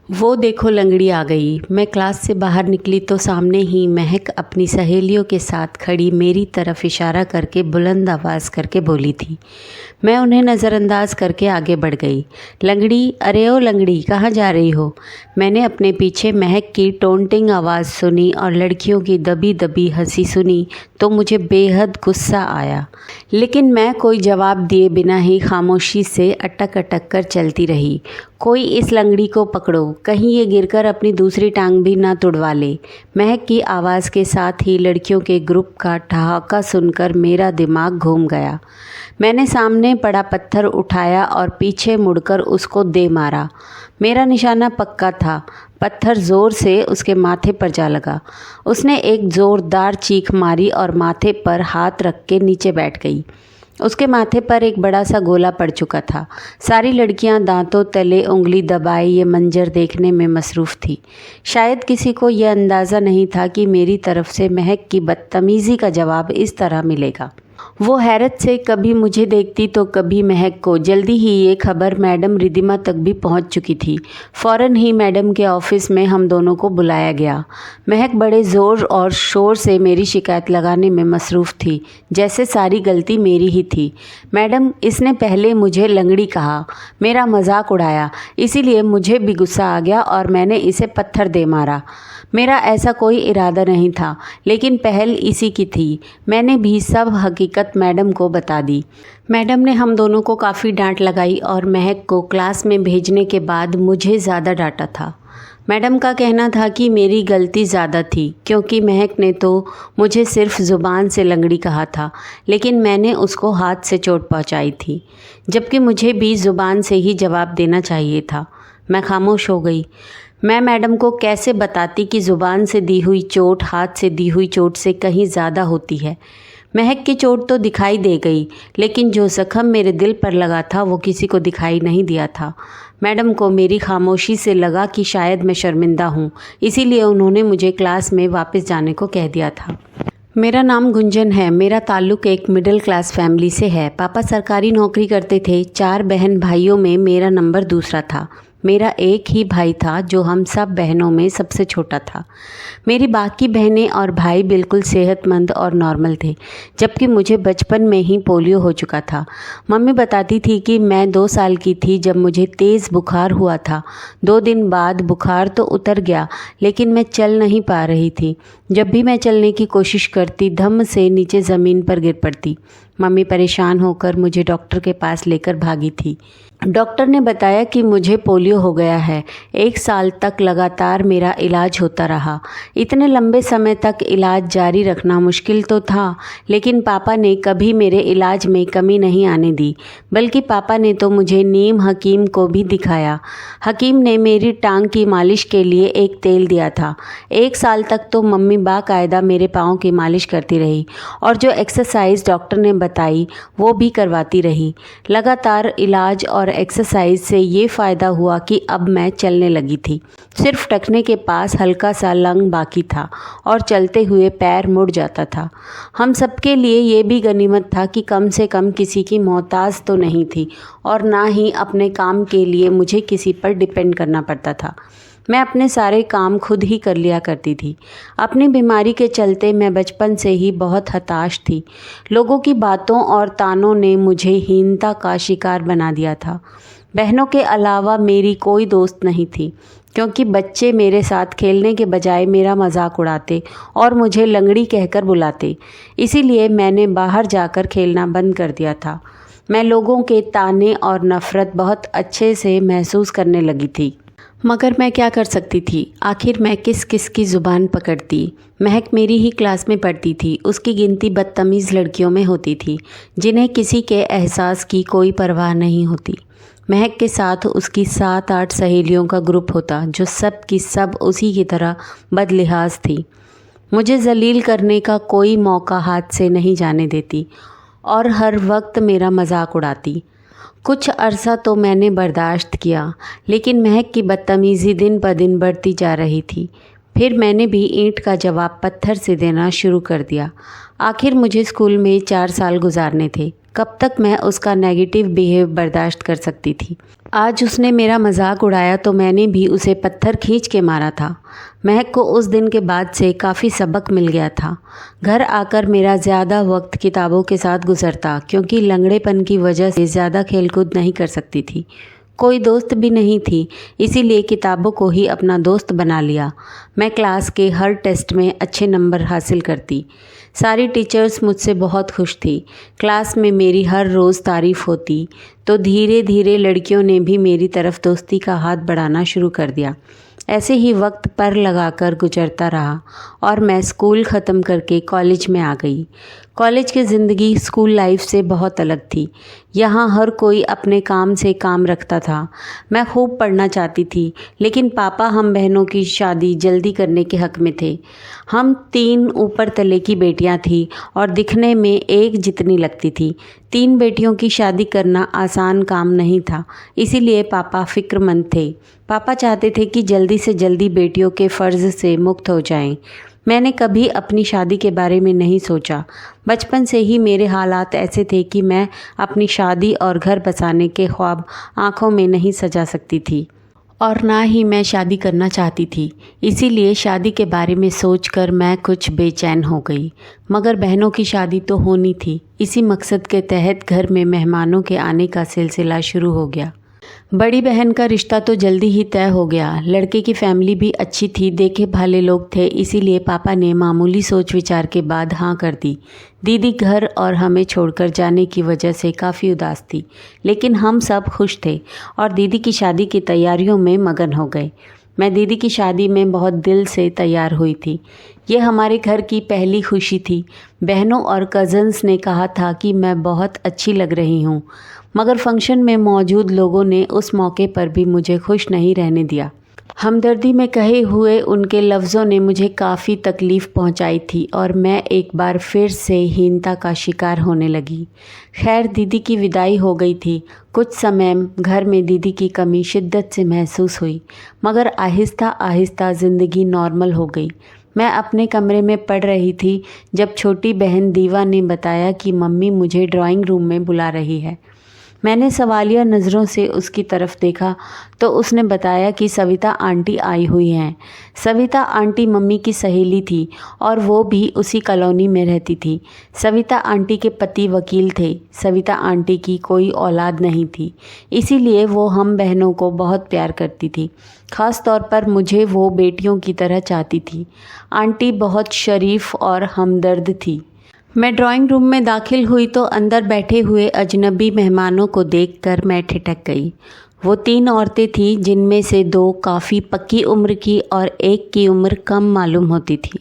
वो देखो लंगड़ी आ गई। मैं क्लास से बाहर निकली तो सामने ही महक अपनी सहेलियों के साथ खड़ी मेरी तरफ इशारा करके बुलंद आवाज़ करके बोली थी। मैं उन्हें नज़रअंदाज करके आगे बढ़ गई। लंगड़ी, अरे ओ लंगड़ी, कहाँ जा रही हो? मैंने अपने पीछे महक की टोंटिंग आवाज़ सुनी और लड़कियों की दबी दबी हंसी सुनी तो मुझे बेहद गुस्सा आया, लेकिन मैं कोई जवाब दिए बिना ही खामोशी से अटक अटक कर चलती रही। कोई इस लंगड़ी को पकड़ो, कहीं ये गिरकर अपनी दूसरी टांग भी ना तुड़वा ले। महक की आवाज़ के साथ ही लड़कियों के ग्रुप का ठहाका सुनकर मेरा दिमाग घूम गया। मैंने सामने पड़ा पत्थर उठाया और पीछे मुड़कर उसको दे मारा। मेरा निशाना पक्का था। पत्थर ज़ोर से उसके माथे पर जा लगा। उसने एक ज़ोरदार चीख मारी और माथे पर हाथ रख के नीचे बैठ गई। उसके माथे पर एक बड़ा सा गोला पड़ चुका था। सारी लड़कियां दांतों तले उंगली दबाए ये मंजर देखने में मसरूफ़ थी। शायद किसी को यह अंदाज़ा नहीं था कि मेरी तरफ से महक की बदतमीज़ी का जवाब इस तरह मिलेगा। वो हैरत से कभी मुझे देखती तो कभी महक को। जल्दी ही ये खबर मैडम रिद्धिमा तक भी पहुंच चुकी थी। फ़ौरन ही मैडम के ऑफिस में हम दोनों को बुलाया गया। महक बड़े ज़ोर और शोर से मेरी शिकायत लगाने में मसरूफ़ थी, जैसे सारी गलती मेरी ही थी। मैडम, इसने पहले मुझे लंगड़ी कहा, मेरा मजाक उड़ाया, इसीलिए मुझे भी गुस्सा आ गया और मैंने इसे पत्थर दे मारा। मेरा ऐसा कोई इरादा नहीं था, लेकिन पहल इसी की थी। मैंने भी सब हकीकत मैडम को बता दी। मैडम ने हम दोनों को काफ़ी डांट लगाई और महक को क्लास में भेजने के बाद मुझे ज़्यादा डांटा था। मैडम का कहना था कि मेरी गलती ज़्यादा थी, क्योंकि महक ने तो मुझे सिर्फ ज़ुबान से लंगड़ी कहा था, लेकिन मैंने उसको हाथ से चोट पहुंचाई थी, जबकि मुझे भी ज़ुबान से ही जवाब देना चाहिए था। मैं खामोश हो गई। मैं मैडम को कैसे बताती कि ज़ुबान से दी हुई चोट हाथ से दी हुई चोट से कहीं ज़्यादा होती है। महक की चोट तो दिखाई दे गई, लेकिन जो ज़ख्म मेरे दिल पर लगा था वो किसी को दिखाई नहीं दिया था। मैडम को मेरी खामोशी से लगा कि शायद मैं शर्मिंदा हूँ, इसीलिए उन्होंने मुझे क्लास में वापस जाने को कह दिया था। मेरा नाम गुंजन है। मेरा ताल्लुक़ एक मिडिल क्लास फैमिली से है। पापा सरकारी नौकरी करते थे। 4 बहन भाइयों में मेरा नंबर दूसरा था। मेरा एक ही भाई था जो हम सब बहनों में सबसे छोटा था। मेरी बाकी बहनें और भाई बिल्कुल सेहतमंद और नॉर्मल थे, जबकि मुझे बचपन में ही पोलियो हो चुका था। मम्मी बताती थी कि मैं 2 साल की थी जब मुझे तेज़ बुखार हुआ था। 2 दिन बाद बुखार तो उतर गया, लेकिन मैं चल नहीं पा रही थी। जब भी मैं चलने की कोशिश करती, धम्म से नीचे ज़मीन पर गिर पड़ती। मम्मी परेशान होकर मुझे डॉक्टर के पास लेकर भागी थी। डॉक्टर ने बताया कि मुझे पोलियो हो गया है। 1 साल तक लगातार मेरा इलाज होता रहा। इतने लंबे समय तक इलाज जारी रखना मुश्किल तो था, लेकिन पापा ने कभी मेरे इलाज में कमी नहीं आने दी। बल्कि पापा ने तो मुझे नीम हकीम को भी दिखाया। हकीम ने मेरी टांग की मालिश के लिए एक तेल दिया था। 1 साल तक तो मम्मी बाकायदा मेरे पाँव की मालिश करती रही और जो एक्सरसाइज डॉक्टर ने बताई वो भी करवाती रही। लगातार इलाज और एक्सरसाइज से ये फ़ायदा हुआ कि अब मैं चलने लगी थी। सिर्फ टखने के पास हल्का सा लंग बाकी था और चलते हुए पैर मुड़ जाता था। हम सबके लिए ये भी गनीमत था कि कम से कम किसी की मोहताज तो नहीं थी और ना ही अपने काम के लिए मुझे किसी पर डिपेंड करना पड़ता था। मैं अपने सारे काम खुद ही कर लिया करती थी। अपनी बीमारी के चलते मैं बचपन से ही बहुत हताश थी। लोगों की बातों और तानों ने मुझे हीनता का शिकार बना दिया था। बहनों के अलावा मेरी कोई दोस्त नहीं थी, क्योंकि बच्चे मेरे साथ खेलने के बजाय मेरा मजाक उड़ाते और मुझे लंगड़ी कहकर बुलाते। इसीलिए मैंने बाहर जाकर खेलना बंद कर दिया था। मैं लोगों के ताने और नफ़रत बहुत अच्छे से महसूस करने लगी थी, मगर मैं क्या कर सकती थी? आखिर मैं किस किस की ज़ुबान पकड़ती? महक मेरी ही क्लास में पढ़ती थी। उसकी गिनती बदतमीज़ लड़कियों में होती थी, जिन्हें किसी के एहसास की कोई परवाह नहीं होती। महक के साथ उसकी 7-8 सहेलियों का ग्रुप होता, जो सब की सब उसी की तरह बदलिहाज थी। मुझे जलील करने का कोई मौका हाथ से नहीं जाने देती और हर वक्त मेरा मजाक उड़ाती। कुछ अरसा तो मैंने बर्दाश्त किया, लेकिन महक की बदतमीज़ी दिन ब दिन बढ़ती जा रही थी। फिर मैंने भी ईंट का जवाब पत्थर से देना शुरू कर दिया। आखिर मुझे स्कूल में 4 साल गुजारने थे। कब तक मैं उसका नेगेटिव बिहेव बर्दाश्त कर सकती थी? आज उसने मेरा मजाक उड़ाया तो मैंने भी उसे पत्थर खींच के मारा था। महक को उस दिन के बाद से काफ़ी सबक मिल गया था। घर आकर मेरा ज़्यादा वक्त किताबों के साथ गुजरता, क्योंकि लंगड़ेपन की वजह से ज़्यादा खेलकूद नहीं कर सकती थी। कोई दोस्त भी नहीं थी, इसीलिए किताबों को ही अपना दोस्त बना लिया। मैं क्लास के हर टेस्ट में अच्छे नंबर हासिल करती। सारी टीचर्स मुझसे बहुत खुश थी। क्लास में मेरी हर रोज़ तारीफ़ होती, तो धीरे धीरे लड़कियों ने भी मेरी तरफ दोस्ती का हाथ बढ़ाना शुरू कर दिया। ऐसे ही वक्त पर लगाकर गुजरता रहा और मैं स्कूल ख़त्म करके कॉलेज में आ गई। कॉलेज की ज़िंदगी स्कूल लाइफ से बहुत अलग थी। यहाँ हर कोई अपने काम से काम रखता था। मैं खूब पढ़ना चाहती थी, लेकिन पापा हम बहनों की शादी जल्दी करने के हक़ में थे। हम 3 ऊपर तले की बेटियाँ थीं और दिखने में एक जितनी लगती थी। 3 बेटियों की शादी करना आसान काम नहीं था, इसीलिए पापा फ़िक्रमंद थे। पापा चाहते थे कि जल्दी से जल्दी बेटियों के फ़र्ज़ से मुक्त हो जाएं। मैंने कभी अपनी शादी के बारे में नहीं सोचा। बचपन से ही मेरे हालात ऐसे थे कि मैं अपनी शादी और घर बसाने के ख्वाब आँखों में नहीं सजा सकती थी, और ना ही मैं शादी करना चाहती थी। इसीलिए शादी के बारे में सोचकर मैं कुछ बेचैन हो गई। मगर बहनों की शादी तो होनी थी। इसी मकसद के तहत घर में मेहमानों के आने का सिलसिला शुरू हो गया। बड़ी बहन का रिश्ता तो जल्दी ही तय हो गया। लड़के की फैमिली भी अच्छी थी, देखे भाले लोग थे, इसीलिए पापा ने मामूली सोच विचार के बाद हाँ कर दी। दीदी घर और हमें छोड़कर जाने की वजह से काफ़ी उदास थी, लेकिन हम सब खुश थे और दीदी की शादी की तैयारियों में मगन हो गए। मैं दीदी की शादी में बहुत दिल से तैयार हुई थी। ये हमारे घर की पहली खुशी थी। बहनों और कज़न्स ने कहा था कि मैं बहुत अच्छी लग रही हूँ, मगर फंक्शन में मौजूद लोगों ने उस मौके पर भी मुझे खुश नहीं रहने दिया। हमदर्दी में कहे हुए उनके लफ्ज़ों ने मुझे काफ़ी तकलीफ़ पहुंचाई थी और मैं एक बार फिर से हीनता का शिकार होने लगी। खैर, दीदी की विदाई हो गई थी। कुछ समय घर में दीदी की कमी शिद्दत से महसूस हुई, मगर आहिस्ता आहिस्ता ज़िंदगी नॉर्मल हो गई। मैं अपने कमरे में पढ़ रही थी जब छोटी बहन दीवा ने बताया कि मम्मी मुझे ड्राइंग रूम में बुला रही है। मैंने सवालिया नज़रों से उसकी तरफ देखा तो उसने बताया कि सविता आंटी आई हुई हैं। सविता आंटी मम्मी की सहेली थी और वो भी उसी कॉलोनी में रहती थी। सविता आंटी के पति वकील थे। सविता आंटी की कोई औलाद नहीं थी, इसीलिए वो हम बहनों को बहुत प्यार करती थी। ख़ास तौर पर मुझे वो बेटियों की तरह चाहती थी। आंटी बहुत शरीफ और हमदर्द थी। मैं ड्राइंग रूम में दाखिल हुई तो अंदर बैठे हुए अजनबी मेहमानों को देखकर मैं ठिठक गई। वो 3 औरतें थीं, जिनमें से 2 काफ़ी पक्की उम्र की और एक की उम्र कम मालूम होती थी।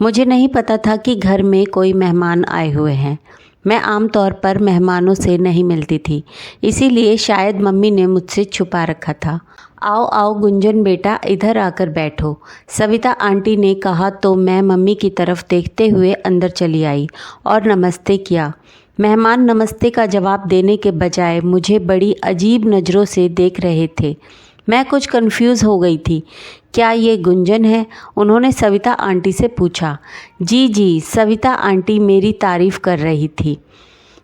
मुझे नहीं पता था कि घर में कोई मेहमान आए हुए हैं। मैं आमतौर पर मेहमानों से नहीं मिलती थी, इसीलिए शायद मम्मी ने मुझसे छुपा रखा था। आओ आओ गुंजन बेटा, इधर आकर बैठो, सविता आंटी ने कहा तो मैं मम्मी की तरफ देखते हुए अंदर चली आई और नमस्ते किया। मेहमान नमस्ते का जवाब देने के बजाय मुझे बड़ी अजीब नज़रों से देख रहे थे। मैं कुछ कंफ्यूज हो गई थी। क्या ये गुंजन है? उन्होंने सविता आंटी से पूछा। जी जी, सविता आंटी मेरी तारीफ़ कर रही थी।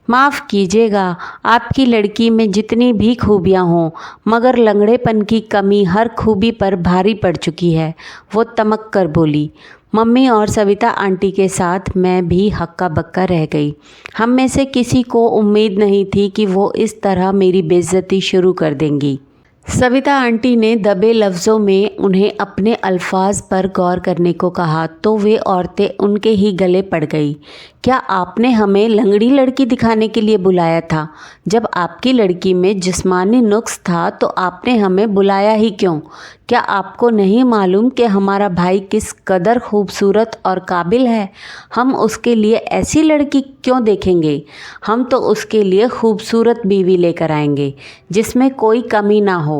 माफ़ कीजिएगा, आपकी लड़की में जितनी भी खूबियाँ हों, मगर लंगड़ेपन की कमी हर खूबी पर भारी पड़ चुकी है, वो तमक कर बोली। मम्मी और सविता आंटी के साथ मैं भी हक्का बक्का रह गई। हम में से किसी को उम्मीद नहीं थी कि वो इस तरह मेरी बेइज्जती शुरू कर देंगी। सविता आंटी ने दबे लफ्ज़ों में उन्हें अपने अल्फाज पर गौर करने को कहा तो वे औरतें उनके ही गले पड़ गई। क्या आपने हमें लंगड़ी लड़की दिखाने के लिए बुलाया था? जब आपकी लड़की में जिस्मानी नुक्स था तो आपने हमें बुलाया ही क्यों? क्या आपको नहीं मालूम कि हमारा भाई किस कदर खूबसूरत और काबिल है? हम उसके लिए ऐसी लड़की क्यों देखेंगे? हम तो उसके लिए खूबसूरत बीवी लेकर आएंगे जिसमें कोई कमी ना हो।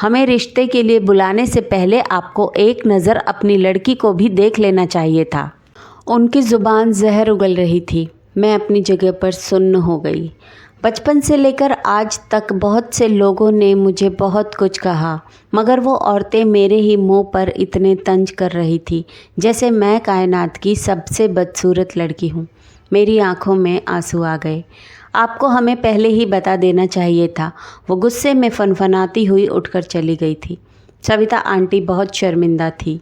हमें रिश्ते के लिए बुलाने से पहले आपको एक नज़र अपनी लड़की को भी देख लेना चाहिए था। उनकी ज़ुबान जहर उगल रही थी। मैं अपनी जगह पर सुन्न हो गई। बचपन से लेकर आज तक बहुत से लोगों ने मुझे बहुत कुछ कहा, मगर वो औरतें मेरे ही मुंह पर इतने तंज कर रही थी जैसे मैं कायनात की सबसे बदसूरत लड़की हूँ। मेरी आंखों में आंसू आ गए। आपको हमें पहले ही बता देना चाहिए था। वो गुस्से में फनफनाती हुई उठकर चली गई थी। सविता आंटी बहुत शर्मिंदा थी।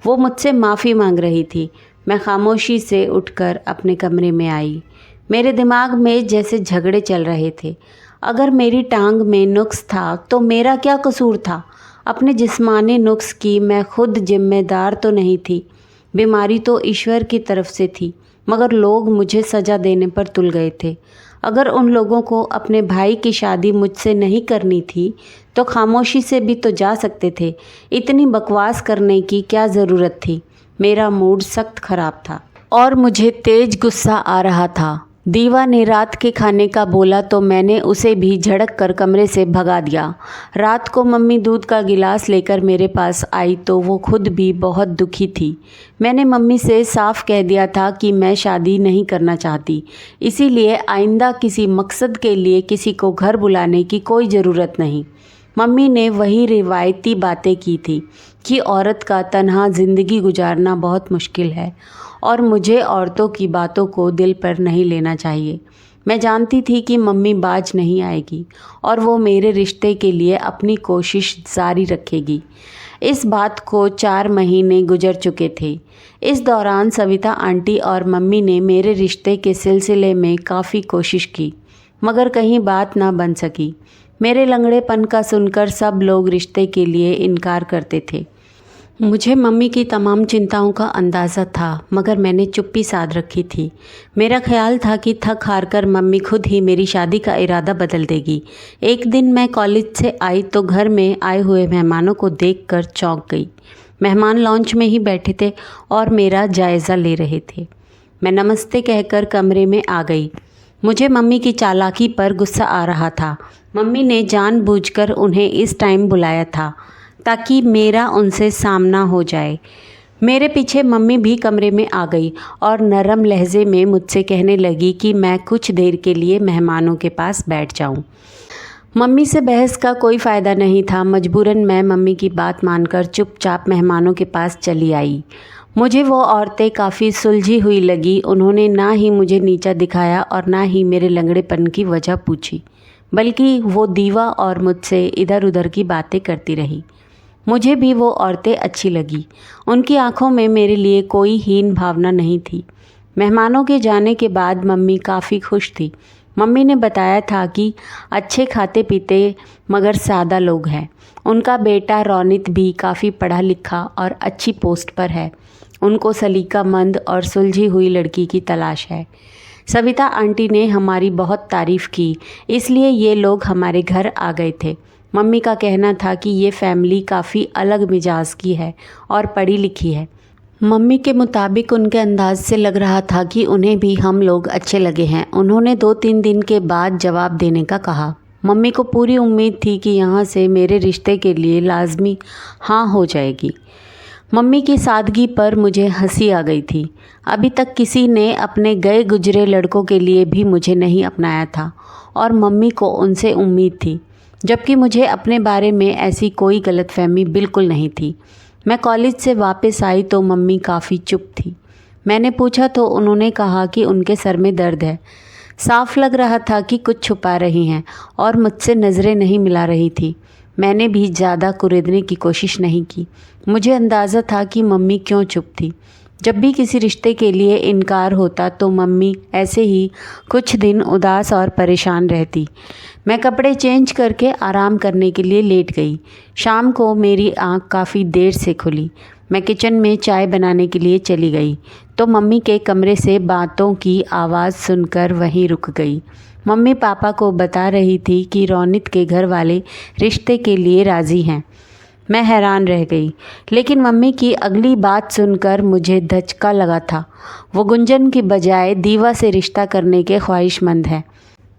वो मुझसे माफ़ी मांग रही थी। मैं खामोशी से उठकर अपने कमरे में आई। मेरे दिमाग में जैसे झगड़े चल रहे थे। अगर मेरी टांग में नुक्स था तो मेरा क्या कसूर था? अपने जिस्मानी नुक्स की मैं खुद जिम्मेदार तो नहीं थी। बीमारी तो ईश्वर की तरफ से थी, मगर लोग मुझे सज़ा देने पर तुल गए थे। अगर उन लोगों को अपने भाई की शादी मुझसे नहीं करनी थी तो खामोशी से भी तो जा सकते थे। इतनी बकवास करने की क्या ज़रूरत थी? मेरा मूड सख्त ख़राब था और मुझे तेज गुस्सा आ रहा था। दीवा ने रात के खाने का बोला तो मैंने उसे भी झड़क कर कमरे से भगा दिया। रात को मम्मी दूध का गिलास लेकर मेरे पास आई तो वो खुद भी बहुत दुखी थी। मैंने मम्मी से साफ कह दिया था कि मैं शादी नहीं करना चाहती, इसीलिए आइंदा किसी मकसद के लिए किसी को घर बुलाने की कोई ज़रूरत नहीं। मम्मी ने वही रिवायती बातें की थी कि औरत का तन्हा ज़िंदगी गुजारना बहुत मुश्किल है और मुझे औरतों की बातों को दिल पर नहीं लेना चाहिए। मैं जानती थी कि मम्मी बाज नहीं आएगी और वो मेरे रिश्ते के लिए अपनी कोशिश जारी रखेगी। इस बात को 4 महीने गुजर चुके थे। इस दौरान सविता आंटी और मम्मी ने मेरे रिश्ते के सिलसिले में काफ़ी कोशिश की, मगर कहीं बात ना बन सकी। मेरे लंगड़ेपन का सुनकर सब लोग रिश्ते के लिए इनकार करते थे। मुझे मम्मी की तमाम चिंताओं का अंदाज़ा था, मगर मैंने चुप्पी साध रखी थी। मेरा ख्याल था कि थक हार कर मम्मी खुद ही मेरी शादी का इरादा बदल देगी। एक दिन मैं कॉलेज से आई तो घर में आए हुए मेहमानों को देखकर चौंक गई। मेहमान लॉन्च में ही बैठे थे और मेरा जायज़ा ले रहे थे। मैं नमस्ते कहकर कमरे में आ गई। मुझे मम्मी की चालाकी पर गुस्सा आ रहा था। मम्मी ने जानबूझकर उन्हें इस टाइम बुलाया था ताकि मेरा उनसे सामना हो जाए। मेरे पीछे मम्मी भी कमरे में आ गई और नरम लहजे में मुझसे कहने लगी कि मैं कुछ देर के लिए मेहमानों के पास बैठ जाऊं। मम्मी से बहस का कोई फ़ायदा नहीं था। मजबूरन मैं मम्मी की बात मानकर चुपचाप मेहमानों के पास चली आई। मुझे वो औरतें काफ़ी सुलझी हुई लगी। उन्होंने ना ही मुझे नीचा दिखाया और ना ही मेरे लंगड़ेपन की वजह पूछी, बल्कि वो दीवा और मुझसे इधर उधर की बातें करती रही। मुझे भी वो औरतें अच्छी लगी। उनकी आंखों में मेरे लिए कोई हीन भावना नहीं थी। मेहमानों के जाने के बाद मम्मी काफ़ी खुश थी। मम्मी ने बताया था कि अच्छे खाते पीते मगर सादा लोग हैं। उनका बेटा रौनित भी काफ़ी पढ़ा लिखा और अच्छी पोस्ट पर है। उनको सलीकामंद और सुलझी हुई लड़की की तलाश है। सविता आंटी ने हमारी बहुत तारीफ़ की, इसलिए ये लोग हमारे घर आ गए थे। मम्मी का कहना था कि ये फैमिली काफ़ी अलग मिजाज की है और पढ़ी लिखी है। मम्मी के मुताबिक उनके अंदाज से लग रहा था कि उन्हें भी हम लोग अच्छे लगे हैं। उन्होंने 2-3 दिन के बाद जवाब देने का कहा। मम्मी को पूरी उम्मीद थी कि यहाँ से मेरे रिश्ते के लिए लाजमी हाँ हो जाएगी। मम्मी की सादगी पर मुझे हंसी आ गई थी। अभी तक किसी ने अपने गए गुजरे लड़कों के लिए भी मुझे नहीं अपनाया था और मम्मी को उनसे उम्मीद थी, जबकि मुझे अपने बारे में ऐसी कोई गलतफहमी बिल्कुल नहीं थी। मैं कॉलेज से वापस आई तो मम्मी काफ़ी चुप थी। मैंने पूछा तो उन्होंने कहा कि उनके सर में दर्द है। साफ लग रहा था कि कुछ छुपा रही हैं और मुझसे नज़रें नहीं मिला रही थी। मैंने भी ज़्यादा कुरेदने की कोशिश नहीं की। मुझे अंदाज़ा था कि मम्मी क्यों चुप थी। जब भी किसी रिश्ते के लिए इनकार होता तो मम्मी ऐसे ही कुछ दिन उदास और परेशान रहती। मैं कपड़े चेंज करके आराम करने के लिए लेट गई। शाम को मेरी आँख काफ़ी देर से खुली। मैं किचन में चाय बनाने के लिए चली गई तो मम्मी के कमरे से बातों की आवाज़ सुनकर वहीं रुक गई। मम्मी पापा को बता रही थी कि रौनित के घर वाले रिश्ते के लिए राज़ी हैं। मैं हैरान रह गई, लेकिन मम्मी की अगली बात सुनकर मुझे धचका लगा था। वो गुंजन की बजाय दीवा से रिश्ता करने के ख्वाहिशमंद है।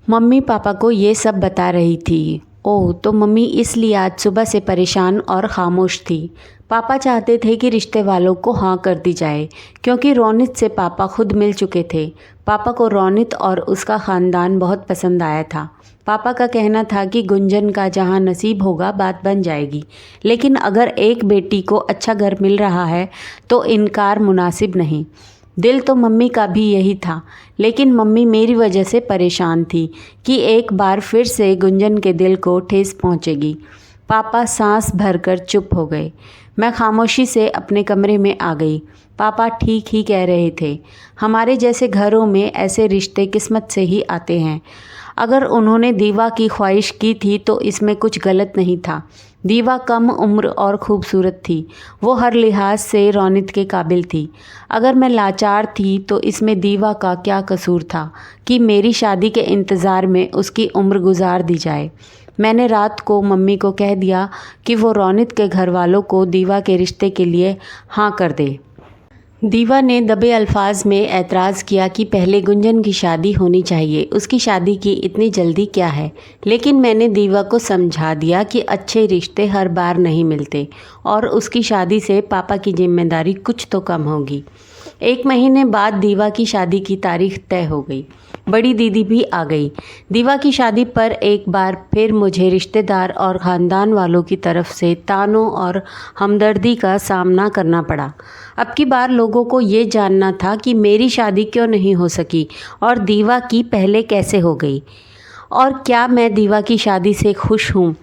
मम्मी पापा को ये सब बता रही थी। ओह, तो मम्मी इसलिए आज सुबह से परेशान और खामोश थी। पापा चाहते थे कि रिश्ते वालों को हाँ कर दी जाए, क्योंकि रौनित से पापा खुद मिल चुके थे। पापा को रौनित और उसका ख़ानदान बहुत पसंद आया था। पापा का कहना था कि गुंजन का जहाँ नसीब होगा बात बन जाएगी, लेकिन अगर एक बेटी को अच्छा घर मिल रहा है तो इनकार मुनासिब नहीं। दिल तो मम्मी का भी यही था, लेकिन मम्मी मेरी वजह से परेशान थी कि एक बार फिर से गुंजन के दिल को ठेस पहुंचेगी। पापा सांस भरकर चुप हो गए। मैं खामोशी से अपने कमरे में आ गई। पापा ठीक ही कह रहे थे। हमारे जैसे घरों में ऐसे रिश्ते किस्मत से ही आते हैं। अगर उन्होंने दीवा की ख्वाहिश की थी तो इसमें कुछ गलत नहीं था। दीवा कम उम्र और खूबसूरत थी। वो हर लिहाज से रौनक के काबिल थी। अगर मैं लाचार थी तो इसमें दीवा का क्या कसूर था कि मेरी शादी के इंतज़ार में उसकी उम्र गुजार दी जाए। मैंने रात को मम्मी को कह दिया कि वो रौनक के घर वालों को दीवा के रिश्ते के लिए हाँ कर दे। दीवा ने दबे अल्फाज में ऐतराज़ किया कि पहले गुंजन की शादी होनी चाहिए, उसकी शादी की इतनी जल्दी क्या है। लेकिन मैंने दीवा को समझा दिया कि अच्छे रिश्ते हर बार नहीं मिलते और उसकी शादी से पापा की जिम्मेदारी कुछ तो कम होगी। 1 महीने बाद दीवा की शादी की तारीख तय हो गई। बड़ी दीदी भी आ गई। दीवा की शादी पर एक बार फिर मुझे रिश्तेदार और ख़ानदान वालों की तरफ से तानों और हमदर्दी का सामना करना पड़ा। अब की बार लोगों को ये जानना था कि मेरी शादी क्यों नहीं हो सकी और दीवा की पहले कैसे हो गई, और क्या मैं दीवा की शादी से खुश हूँ।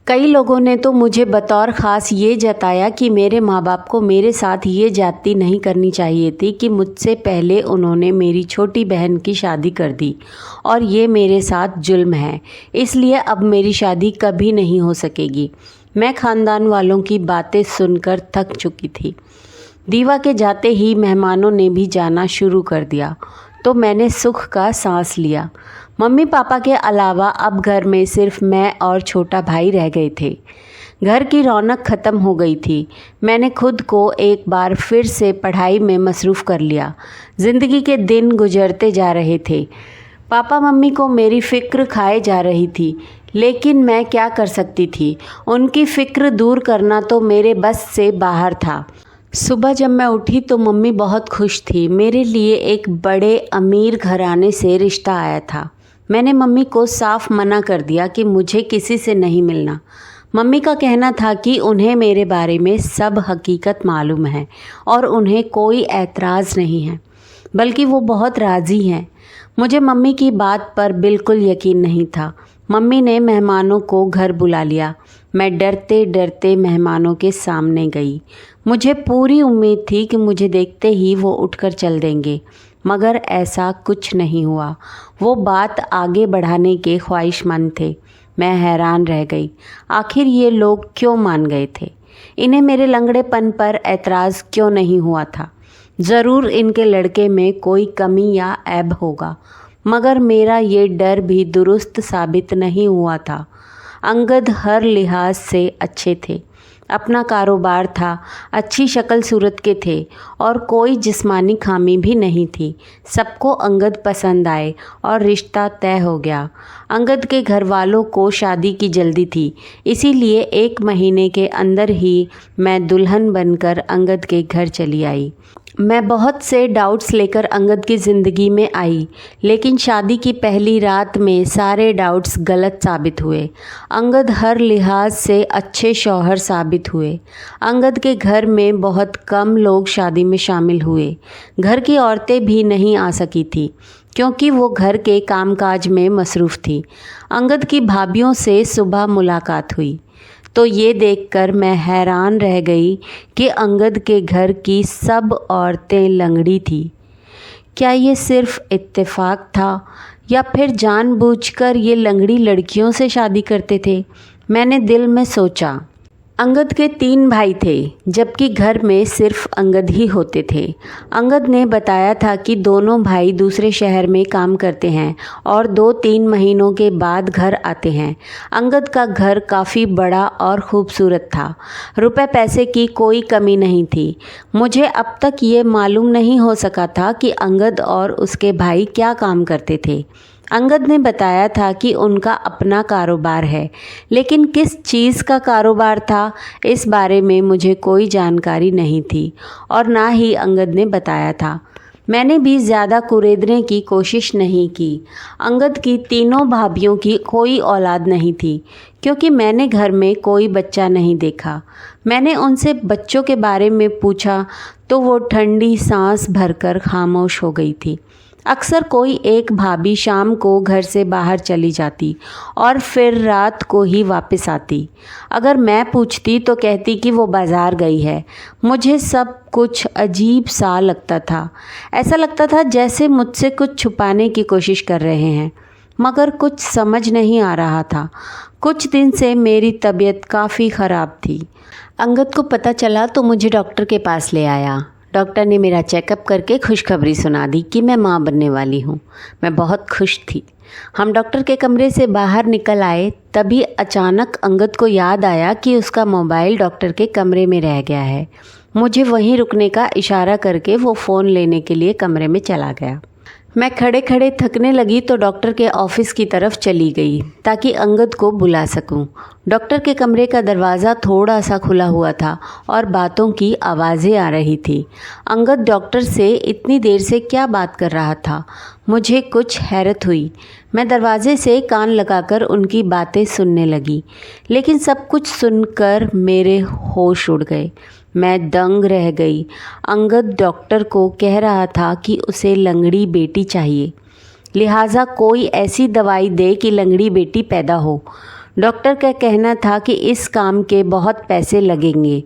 कई लोगों ने तो मुझे बतौर ख़ास ये जताया कि मेरे माँ बाप को मेरे साथ ये ज्यादती नहीं करनी चाहिए थी कि मुझसे पहले उन्होंने मेरी छोटी बहन की शादी कर दी और ये मेरे साथ जुल्म है, इसलिए अब मेरी शादी कभी नहीं हो सकेगी। मैं ख़ानदान वालों की बातें सुनकर थक चुकी थी। दीवा के जाते ही मेहमानों ने भी जाना शुरू कर दिया तो मैंने सुख का सांस लिया। मम्मी पापा के अलावा अब घर में सिर्फ मैं और छोटा भाई रह गए थे। घर की रौनक ख़त्म हो गई थी। मैंने खुद को एक बार फिर से पढ़ाई में मसरूफ़ कर लिया। ज़िंदगी के दिन गुजरते जा रहे थे। पापा मम्मी को मेरी फ़िक्र खाए जा रही थी, लेकिन मैं क्या कर सकती थी। उनकी फ़िक्र दूर करना तो मेरे बस से बाहर था। सुबह जब मैं उठी तो मम्मी बहुत खुश थी। मेरे लिए एक बड़े अमीर घराने से रिश्ता आया था। मैंने मम्मी को साफ मना कर दिया कि मुझे किसी से नहीं मिलना। मम्मी का कहना था कि उन्हें मेरे बारे में सब हकीकत मालूम है और उन्हें कोई ऐतराज़ नहीं है, बल्कि वो बहुत राज़ी हैं। मुझे मम्मी की बात पर बिल्कुल यकीन नहीं था। मम्मी ने मेहमानों को घर बुला लिया। मैं डरते डरते मेहमानों के सामने गई। मुझे पूरी उम्मीद थी कि मुझे देखते ही वो उठकर चल देंगे, मगर ऐसा कुछ नहीं हुआ। वो बात आगे बढ़ाने के ख्वाहिशमंद थे। मैं हैरान रह गई। आखिर ये लोग क्यों मान गए थे? इन्हें मेरे लंगड़ेपन पर ऐतराज़ क्यों नहीं हुआ था? ज़रूर इनके लड़के में कोई कमी या ऐब होगा, मगर मेरा ये डर भी दुरुस्त साबित नहीं हुआ था। अंगद हर लिहाज से अच्छे थे। अपना कारोबार था, अच्छी शक्ल सूरत के थे और कोई जिस्मानी खामी भी नहीं थी। सबको अंगद पसंद आए और रिश्ता तय हो गया। अंगद के घर वालों को शादी की जल्दी थी, इसीलिए 1 महीने के अंदर ही मैं दुल्हन बनकर अंगद के घर चली आई। मैं बहुत से डाउट्स लेकर अंगद की ज़िंदगी में आई, लेकिन शादी की पहली रात में सारे डाउट्स गलत साबित हुए। अंगद हर लिहाज से अच्छे शौहर साबित हुए। अंगद के घर में बहुत कम लोग शादी में शामिल हुए। घर की औरतें भी नहीं आ सकी थी क्योंकि वो घर के कामकाज में मसरूफ़ थी। अंगद की भाभियों से सुबह मुलाकात हुई तो ये देखकर मैं हैरान रह गई कि अंगद के घर की सब औरतें लंगड़ी थी। क्या ये सिर्फ इत्तेफाक था या फिर जानबूझकर ये लंगड़ी लड़कियों से शादी करते थे? मैंने दिल में सोचा। अंगद के 3 भाई थे, जबकि घर में सिर्फ अंगद ही होते थे। अंगद ने बताया था कि दोनों भाई दूसरे शहर में काम करते हैं और 2-3 महीनों के बाद घर आते हैं। अंगद का घर काफ़ी बड़ा और ख़ूबसूरत था। रुपए पैसे की कोई कमी नहीं थी। मुझे अब तक ये मालूम नहीं हो सका था कि अंगद और उसके भाई क्या काम करते थे। अंगद ने बताया था कि उनका अपना कारोबार है, लेकिन किस चीज़ का कारोबार था इस बारे में मुझे कोई जानकारी नहीं थी और ना ही अंगद ने बताया था। मैंने भी ज़्यादा कुरेदने की कोशिश नहीं की। अंगद की तीनों भाभियों की कोई औलाद नहीं थी, क्योंकि मैंने घर में कोई बच्चा नहीं देखा। मैंने उनसे बच्चों के बारे में पूछा तो वो ठंडी सांस भरकर खामोश हो गई थी। अक्सर कोई एक भाभी शाम को घर से बाहर चली जाती और फिर रात को ही वापस आती। अगर मैं पूछती तो कहती कि वो बाज़ार गई है। मुझे सब कुछ अजीब सा लगता था। ऐसा लगता था जैसे मुझसे कुछ छुपाने की कोशिश कर रहे हैं, मगर कुछ समझ नहीं आ रहा था। कुछ दिन से मेरी तबीयत काफ़ी ख़राब थी। अंगद को पता चला तो मुझे डॉक्टर के पास ले आया। डॉक्टर ने मेरा चेकअप करके खुशखबरी सुना दी कि मैं माँ बनने वाली हूँ। मैं बहुत खुश थी। हम डॉक्टर के कमरे से बाहर निकल आए, तभी अचानक अंगद को याद आया कि उसका मोबाइल डॉक्टर के कमरे में रह गया है। मुझे वहीं रुकने का इशारा करके वो फ़ोन लेने के लिए कमरे में चला गया। मैं खड़े खड़े थकने लगी तो डॉक्टर के ऑफिस की तरफ चली गई ताकि अंगद को बुला सकूं। डॉक्टर के कमरे का दरवाज़ा थोड़ा सा खुला हुआ था और बातों की आवाज़ें आ रही थी। अंगद डॉक्टर से इतनी देर से क्या बात कर रहा था? मुझे कुछ हैरत हुई। मैं दरवाजे से कान लगाकर उनकी बातें सुनने लगी, लेकिन सब कुछ सुनकर मेरे होश उड़ गए। मैं दंग रह गई। अंगद डॉक्टर को कह रहा था कि उसे लंगड़ी बेटी चाहिए, लिहाजा कोई ऐसी दवाई दे कि लंगड़ी बेटी पैदा हो। डॉक्टर का कहना था कि इस काम के बहुत पैसे लगेंगे,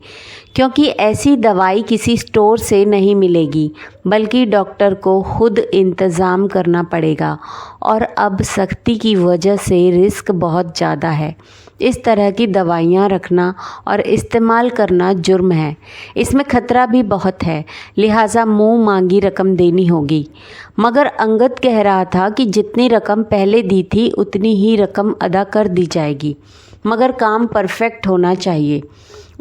क्योंकि ऐसी दवाई किसी स्टोर से नहीं मिलेगी, बल्कि डॉक्टर को खुद इंतज़ाम करना पड़ेगा और अब सख्ती की वजह से रिस्क बहुत ज़्यादा है। इस तरह की दवाइयाँ रखना और इस्तेमाल करना जुर्म है। इसमें ख़तरा भी बहुत है, लिहाजा मुँह मांगी रकम देनी होगी। मगर अंगद कह रहा था कि जितनी रकम पहले दी थी उतनी ही रकम अदा कर दी जाएगी, मगर काम परफेक्ट होना चाहिए।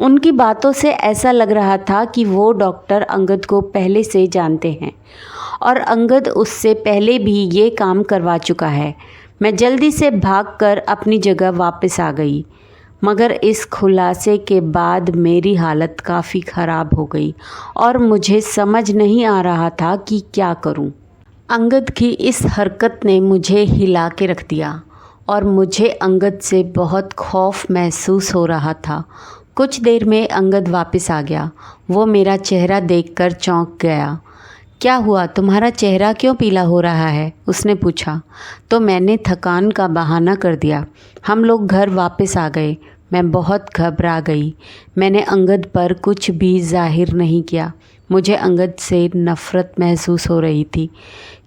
उनकी बातों से ऐसा लग रहा था कि वो डॉक्टर अंगद को पहले से जानते हैं और अंगद उससे पहले भी ये काम करवा चुका है। मैं जल्दी से भागकर अपनी जगह वापस आ गई, मगर इस खुलासे के बाद मेरी हालत काफ़ी ख़राब हो गई और मुझे समझ नहीं आ रहा था कि क्या करूं। अंगद की इस हरकत ने मुझे हिला के रख दिया और मुझे अंगद से बहुत खौफ महसूस हो रहा था। कुछ देर में अंगद वापस आ गया। वो मेरा चेहरा देखकर चौंक गया। क्या हुआ, तुम्हारा चेहरा क्यों पीला हो रहा है? उसने पूछा। तो मैंने थकान का बहाना कर दिया। हम लोग घर वापस आ गए। मैं बहुत घबरा गई। मैंने अंगद पर कुछ भी जाहिर नहीं किया। मुझे अंगद से नफ़रत महसूस हो रही थी।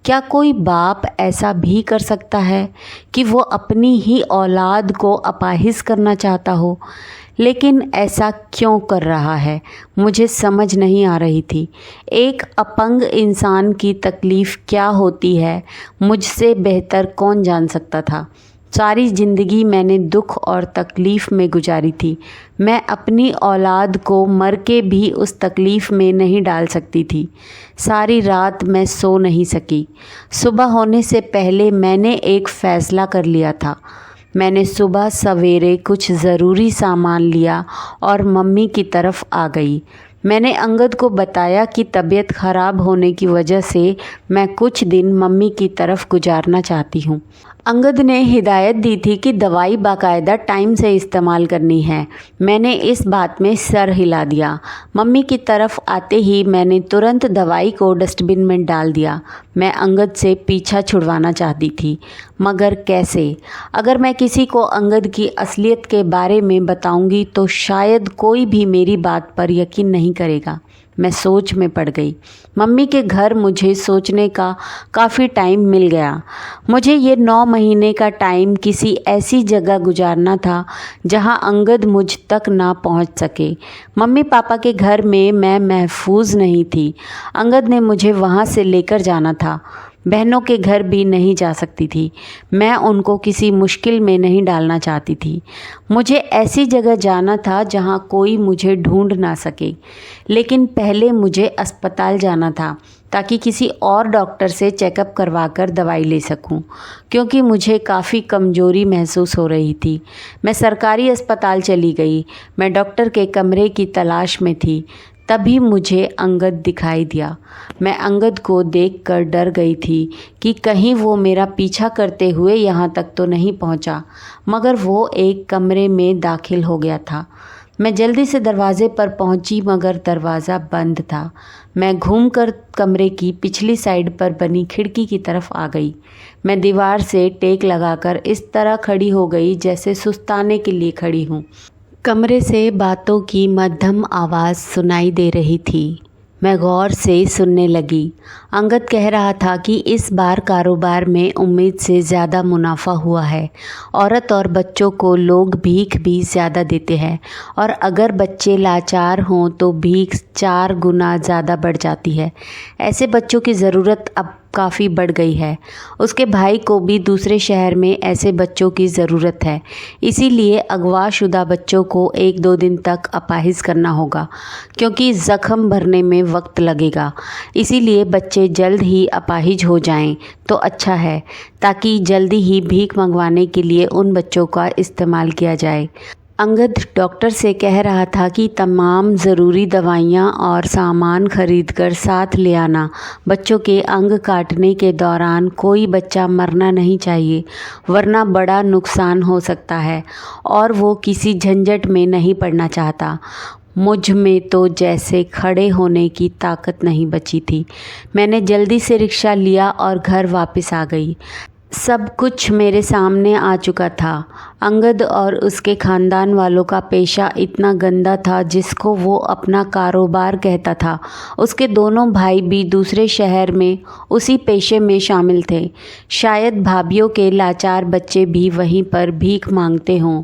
क्या कोई बाप ऐसा भी कर सकता है कि वो अपनी ही औलाद को अपाहिज करना चाहता हो? लेकिन ऐसा क्यों कर रहा है, मुझे समझ नहीं आ रही थी। एक अपंग इंसान की तकलीफ़ क्या होती है, मुझसे बेहतर कौन जान सकता था। सारी ज़िंदगी मैंने दुख और तकलीफ़ में गुजारी थी। मैं अपनी औलाद को मर के भी उस तकलीफ़ में नहीं डाल सकती थी। सारी रात मैं सो नहीं सकी। सुबह होने से पहले मैंने एक फ़ैसला कर लिया था। मैंने सुबह सवेरे कुछ ज़रूरी सामान लिया और मम्मी की तरफ आ गई। मैंने अंगद को बताया कि तबीयत ख़राब होने की वजह से मैं कुछ दिन मम्मी की तरफ गुजारना चाहती हूँ। अंगद ने हिदायत दी थी कि दवाई बाकायदा टाइम से इस्तेमाल करनी है। मैंने इस बात में सर हिला दिया। मम्मी की तरफ आते ही मैंने तुरंत दवाई को डस्टबिन में डाल दिया। मैं अंगद से पीछा छुड़वाना चाहती थी, मगर कैसे? अगर मैं किसी को अंगद की असलियत के बारे में बताऊंगी तो शायद कोई भी मेरी बात पर यकीन नहीं करेगा। मैं सोच में पड़ गई। मम्मी के घर मुझे सोचने का काफ़ी टाइम मिल गया। मुझे ये 9 महीने का टाइम किसी ऐसी जगह गुजारना था जहां अंगद मुझ तक ना पहुंच सके। मम्मी पापा के घर में मैं महफूज नहीं थी। अंगद ने मुझे वहां से लेकर जाना था। बहनों के घर भी नहीं जा सकती थी। मैं उनको किसी मुश्किल में नहीं डालना चाहती थी। मुझे ऐसी जगह जाना था जहां कोई मुझे ढूंढ ना सके। लेकिन पहले मुझे अस्पताल जाना था ताकि किसी और डॉक्टर से चेकअप करवा कर दवाई ले सकूं, क्योंकि मुझे काफ़ी कमज़ोरी महसूस हो रही थी। मैं सरकारी अस्पताल चली गई। मैं डॉक्टर के कमरे की तलाश में थी। तभी मुझे अंगद दिखाई दिया। मैं अंगद को देखकर डर गई थी कि कहीं वो मेरा पीछा करते हुए यहाँ तक तो नहीं पहुँचा, मगर वो एक कमरे में दाखिल हो गया था। मैं जल्दी से दरवाज़े पर पहुँची मगर दरवाज़ा बंद था। मैं घूमकर कमरे की पिछली साइड पर बनी खिड़की की तरफ आ गई। मैं दीवार से टेक लगाकर इस तरह खड़ी हो गई जैसे सुस्ताने के लिए खड़ी हूँ। कमरे से बातों की मध्यम आवाज़ सुनाई दे रही थी। मैं गौर से सुनने लगी। अंगद कह रहा था कि इस बार कारोबार में उम्मीद से ज़्यादा मुनाफा हुआ है। औरत और बच्चों को लोग भीख भी ज़्यादा देते हैं और अगर बच्चे लाचार हों तो भीख 4 गुना ज़्यादा बढ़ जाती है। ऐसे बच्चों की ज़रूरत अब काफ़ी बढ़ गई है। उसके भाई को भी दूसरे शहर में ऐसे बच्चों की ज़रूरत है। इसीलिए अगवाशुदा बच्चों को 1-2 दिन तक अपाहिज करना होगा, क्योंकि ज़ख्म भरने में वक्त लगेगा। इसीलिए बच्चे जल्द ही अपाहिज हो जाएं तो अच्छा है, ताकि जल्दी ही भीख मंगवाने के लिए उन बच्चों का इस्तेमाल किया जाए। अंगद डॉक्टर से कह रहा था कि तमाम ज़रूरी दवाइयाँ और सामान खरीदकर साथ ले आना। बच्चों के अंग काटने के दौरान कोई बच्चा मरना नहीं चाहिए, वरना बड़ा नुकसान हो सकता है और वो किसी झंझट में नहीं पड़ना चाहता। मुझ में तो जैसे खड़े होने की ताकत नहीं बची थी। मैंने जल्दी से रिक्शा लिया और घर वापस आ गई। सब कुछ मेरे सामने आ चुका था। अंगद और उसके ख़ानदान वालों का पेशा इतना गंदा था जिसको वो अपना कारोबार कहता था। उसके दोनों भाई भी दूसरे शहर में उसी पेशे में शामिल थे। शायद भाभीयों के लाचार बच्चे भी वहीं पर भीख मांगते हों।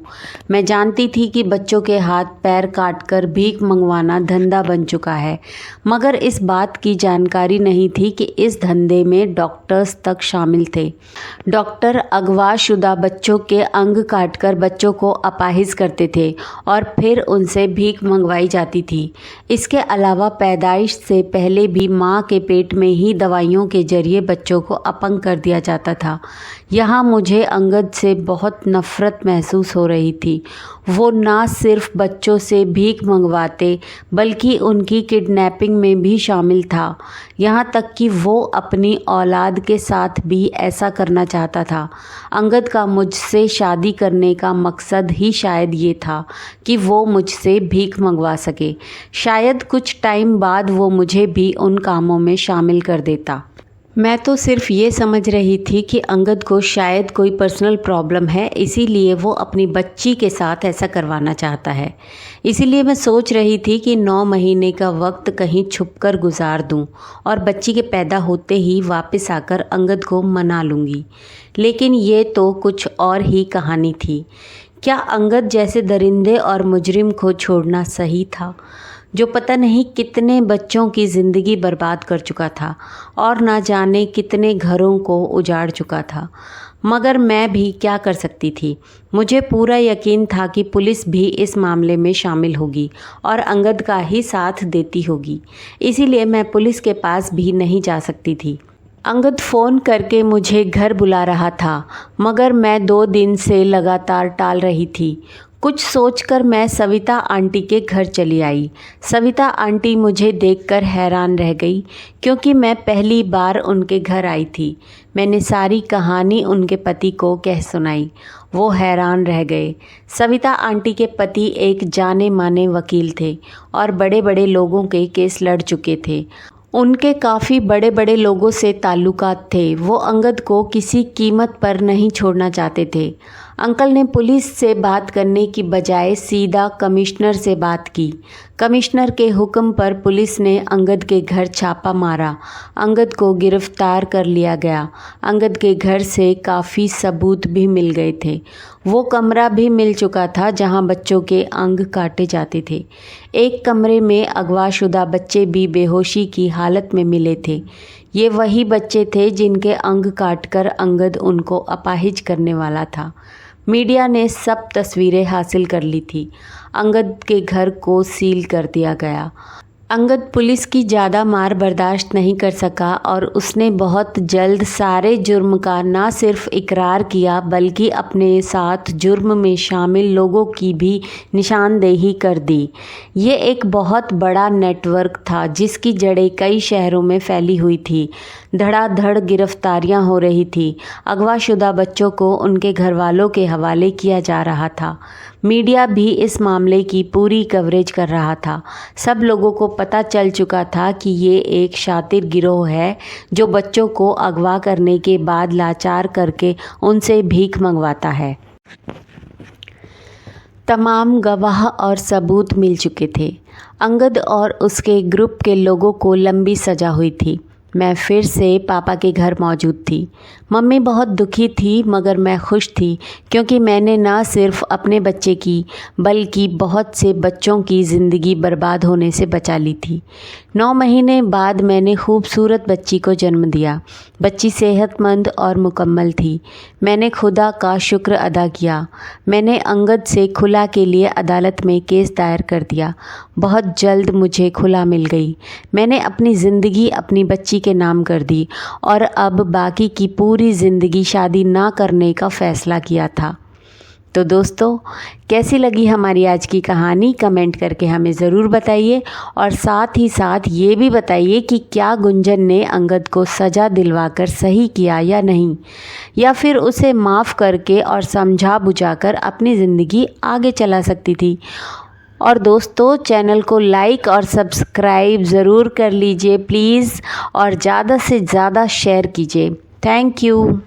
मैं जानती थी कि बच्चों के हाथ पैर काटकर भीख मंगवाना धंधा बन चुका है, मगर इस बात की जानकारी नहीं थी कि इस धंधे में डॉक्टर्स तक शामिल थे। डॉक्टर अगवाशुदा बच्चों के अंग काटकर बच्चों को अपाहिज करते थे और फिर उनसे भीख मंगवाई जाती थी। इसके अलावा पैदाइश से पहले भी माँ के पेट में ही दवाइयों के जरिए बच्चों को अपंग कर दिया जाता था। यहाँ मुझे अंगद से बहुत नफ़रत महसूस हो रही थी। वो ना सिर्फ बच्चों से भीख मंगवाते बल्कि उनकी किडनैपिंग में भी शामिल था। यहाँ तक कि वो अपनी औलाद के साथ भी ऐसा करना चाहता था। अंगद का मुझसे शादी करने का मकसद ही शायद ये था कि वो मुझसे भीख मंगवा सके। शायद कुछ टाइम बाद वो मुझे भी उन कामों में शामिल कर देता। मैं तो सिर्फ ये समझ रही थी कि अंगद को शायद कोई पर्सनल प्रॉब्लम है, इसीलिए वो अपनी बच्ची के साथ ऐसा करवाना चाहता है। इसीलिए मैं सोच रही थी कि 9 महीने का वक्त कहीं छुपकर गुजार दूं और बच्ची के पैदा होते ही वापस आकर अंगद को मना लूँगी। लेकिन ये तो कुछ और ही कहानी थी। क्या अंगद जैसे दरिंदे और मुजरिम को छोड़ना सही था, जो पता नहीं कितने बच्चों की ज़िंदगी बर्बाद कर चुका था और ना जाने कितने घरों को उजाड़ चुका था? मगर मैं भी क्या कर सकती थी। मुझे पूरा यकीन था कि पुलिस भी इस मामले में शामिल होगी और अंगद का ही साथ देती होगी। इसीलिए मैं पुलिस के पास भी नहीं जा सकती थी। अंगद फ़ोन करके मुझे घर बुला रहा था, मगर मैं 2 दिन से लगातार टाल रही थी। कुछ सोचकर मैं सविता आंटी के घर चली आई। सविता आंटी मुझे देखकर हैरान रह गई, क्योंकि मैं पहली बार उनके घर आई थी। मैंने सारी कहानी उनके पति को कह सुनाई। वो हैरान रह गए। सविता आंटी के पति एक जाने माने वकील थे और बड़े बड़े लोगों के केस लड़ चुके थे। उनके काफ़ी बड़े बड़े लोगों से ताल्लुकात थे। वो अंगद को किसी कीमत पर नहीं छोड़ना चाहते थे। अंकल ने पुलिस से बात करने की बजाय सीधा कमिश्नर से बात की। कमिश्नर के हुक्म पर पुलिस ने अंगद के घर छापा मारा। अंगद को गिरफ्तार कर लिया गया। अंगद के घर से काफ़ी सबूत भी मिल गए थे। वो कमरा भी मिल चुका था जहां बच्चों के अंग काटे जाते थे। एक कमरे में अगवाशुदा बच्चे भी बेहोशी की हालत में मिले थे। ये वही बच्चे थे जिनके अंग काटकर अंगद उनको अपाहिज करने वाला था। मीडिया ने सब तस्वीरें हासिल कर ली थी। अंगद के घर को सील कर दिया गया। अंगद पुलिस की ज़्यादा मार बर्दाश्त नहीं कर सका और उसने बहुत जल्द सारे जुर्म का न सिर्फ इकरार किया बल्कि अपने साथ जुर्म में शामिल लोगों की भी निशानदेही कर दी। ये एक बहुत बड़ा नेटवर्क था जिसकी जड़ें कई शहरों में फैली हुई थी। धड़ाधड़ गिरफ्तारियां हो रही थी। अगवाशुदा बच्चों को उनके घरवालों के हवाले किया जा रहा था। मीडिया भी इस मामले की पूरी कवरेज कर रहा था। सब लोगों को पता चल चुका था कि ये एक शातिर गिरोह है जो बच्चों को अगवा करने के बाद लाचार करके उनसे भीख मंगवाता है। तमाम गवाह और सबूत मिल चुके थे। अंगद और उसके ग्रुप के लोगों को लंबी सज़ा हुई थी। मैं फिर से पापा के घर मौजूद थी। मम्मी बहुत दुखी थी मगर मैं खुश थी क्योंकि मैंने न सिर्फ अपने बच्चे की बल्कि बहुत से बच्चों की ज़िंदगी बर्बाद होने से बचा ली थी। 9 महीने बाद मैंने खूबसूरत बच्ची को जन्म दिया। बच्ची सेहतमंद और मुकम्मल थी। मैंने खुदा का शुक्र अदा किया। मैंने अंगद से खुला के लिए अदालत में केस दायर कर दिया। बहुत जल्द मुझे खुला मिल गई। मैंने अपनी ज़िंदगी अपनी बच्ची के नाम कर दी और अब बाकी की पूरी ज़िंदगी शादी ना करने का फ़ैसला किया था। तो दोस्तों, कैसी लगी हमारी आज की कहानी कमेंट करके हमें ज़रूर बताइए और साथ ही साथ ये भी बताइए कि क्या गुंजन ने अंगद को सज़ा दिलवाकर सही किया या नहीं, या फिर उसे माफ़ करके और समझा बुझाकर अपनी ज़िंदगी आगे चला सकती थी। और दोस्तों, चैनल को लाइक और सब्सक्राइब ज़रूर कर लीजिए प्लीज़ और ज़्यादा से ज़्यादा शेयर कीजिए। Thank you.